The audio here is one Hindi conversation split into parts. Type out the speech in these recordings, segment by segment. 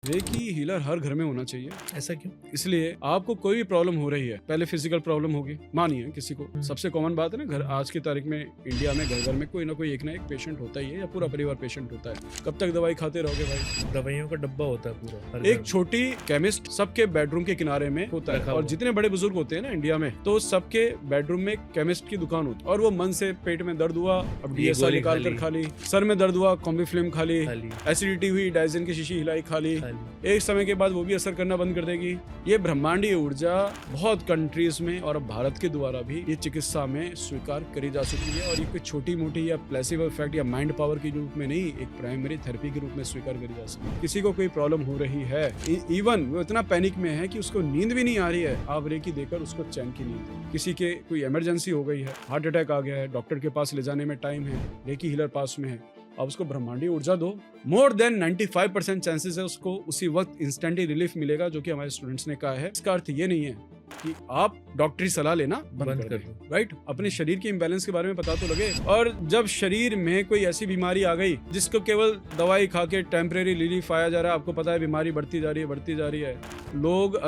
रेकी हीलर हर घर में होना चाहिए। ऐसा क्यों? इसलिए आपको कोई भी प्रॉब्लम हो रही है, पहले फिजिकल प्रॉब्लम होगी, मानिए किसी को, सबसे कॉमन बात है ना, घर आज की तारीख में इंडिया में घर घर में कोई ना कोई एक पेशेंट होता ही है, या पूरा परिवार पेशेंट होता है। कब तक दवाई खाते रहोगे भाई? दवाइयों का डब्बा होता है पूरा हर घर एक में। छोटी केमिस्ट सबके बेडरूम के किनारे में होता है, रखा और हुआ। जितने बड़े बुजुर्ग होते हैं ना इंडिया में, तो सबके बेडरूम में केमिस्ट की दुकान होती है। और वो मन से पेट में दर्द हुआ, अब ये DSR गोली निकाल खा कर खा ली, सर में दर्द हुआ, कॉम्बीफ्लेम खा ली, खाली एसिडिटी हुई, डाइजिन की शीशी हिलाई खा ली, खाली। एक समय के बाद वो भी असर करना बंद कर देगी। ये ब्रह्मांडीय ऊर्जा बहुत कंट्रीज में और अब भारत के द्वारा भी ये चिकित्सा में स्वीकार करी जा चुकी है, और ये कोई छोटी मोटी या प्लेसिबो इफेक्ट या माइंड पावर के रूप में नहीं, एक प्राइमरी थेरेपी के रूप में स्वीकार करी जा सकती है। किसी को कोई प्रॉब्लम हो रही है, इवन वो इतना पैनिक में है कि उसको नींद भी नहीं आ रही है, आप रेकी देकर उसको चैन की नींद दो। किसी के कोई इमरजेंसी हो गई है, हार्ट अटैक आ गया है, डॉक्टर के पास ले जाने में टाइम है, रेकी हीलर पास में है, आप उसको ब्रह्मांडीय ऊर्जा दो, मोर देन 95% चांसेस है उसको उसी वक्त इंस्टेंटली रिलीफ मिलेगा, जो कि हमारे स्टूडेंट्स ने कहा है। इसका अर्थ ये नहीं है कि आप डॉक्टरी सलाह लेना बंद कर दो, राइट? अपने शरीर के इम्बैलेंस के बारे में पता तो लगे। और जब शरीर में कोई ऐसी बीमारी आ गई जिसको केवल दवाई खा के टेम्परेरी रिलीफ आया जा रहा है, आपको पता है बीमारी बढ़ती जा रही है। लोग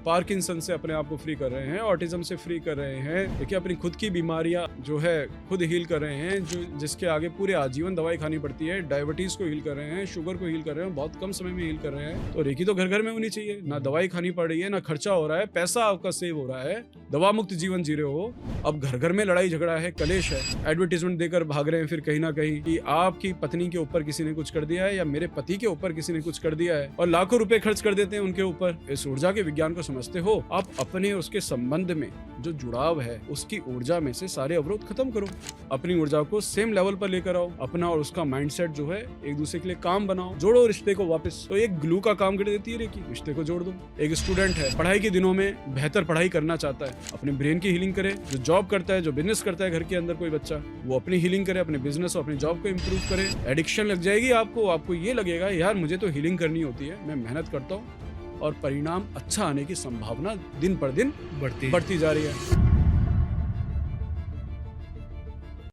पार्किंसन से अपने आप को फ्री कर रहे हैं, ऑटिज्म से फ्री कर रहे हैं, देखिए अपनी खुद की बीमारियां जो है खुद हील कर रहे हैं, जो जिसके आगे पूरे आजीवन दवाई खानी पड़ती है। डायबिटीज को हील कर रहे हैं, शुगर को हील कर रहे हैं, बहुत कम समय में हील कर रहे हैं। तो रेकी तो घर घर में होनी चाहिए, ना दवाई खानी पड़ रही है, ना खर्चा हो रहा है, पैसा आपका सेव हो रहा है, दवा मुक्त जीवन जी रहे हो। अब घर घर में लड़ाई झगड़ा है, कलेश है, एडवर्टीजमेंट देकर भाग रहे हैं फिर कहीं ना कहीं कि आपकी पत्नी के ऊपर किसी ने कुछ कर दिया है, या मेरे पति के ऊपर किसी ने कुछ कर दिया है, और लाखों रुपए खर्च कर देते हैं उनके ऊपर। इस ऊर्जा के विज्ञान को समझते हो? आप अपने उसके संबंध में जो जुड़ाव है, उसकी ऊर्जा में से सारे अवरोध खत्म करो, अपनी ऊर्जा को सेम लेवल पर लेकर आओ, अपना और उसका माइंडसेट जो है एक दूसरे के लिए काम बनाओ, जोड़ो रिश्ते को वापस। तो एक ग्लू का काम कर देती है रेकी, रिश्ते को जोड़ दो। एक स्टूडेंट है, पढ़ाई के दिनों में बेहतर पढ़ाई करना चाहता है, अपने ब्रेन की हीलिंग करे। जो जॉब करता है, जो बिजनेस करता है घर के अंदर कोई बच्चा, वो अपनी हीलिंग करे, अपने बिजनेस और अपनी जॉब को इंप्रूव करे। एडिक्शन लग जाएगी आपको ये लगेगा यार मुझे तो हीलिंग करनी होती है, मैं मेहनत करता हूँ, और परिणाम अच्छा आने की संभावना दिन पर दिन बढ़ती जा रही है।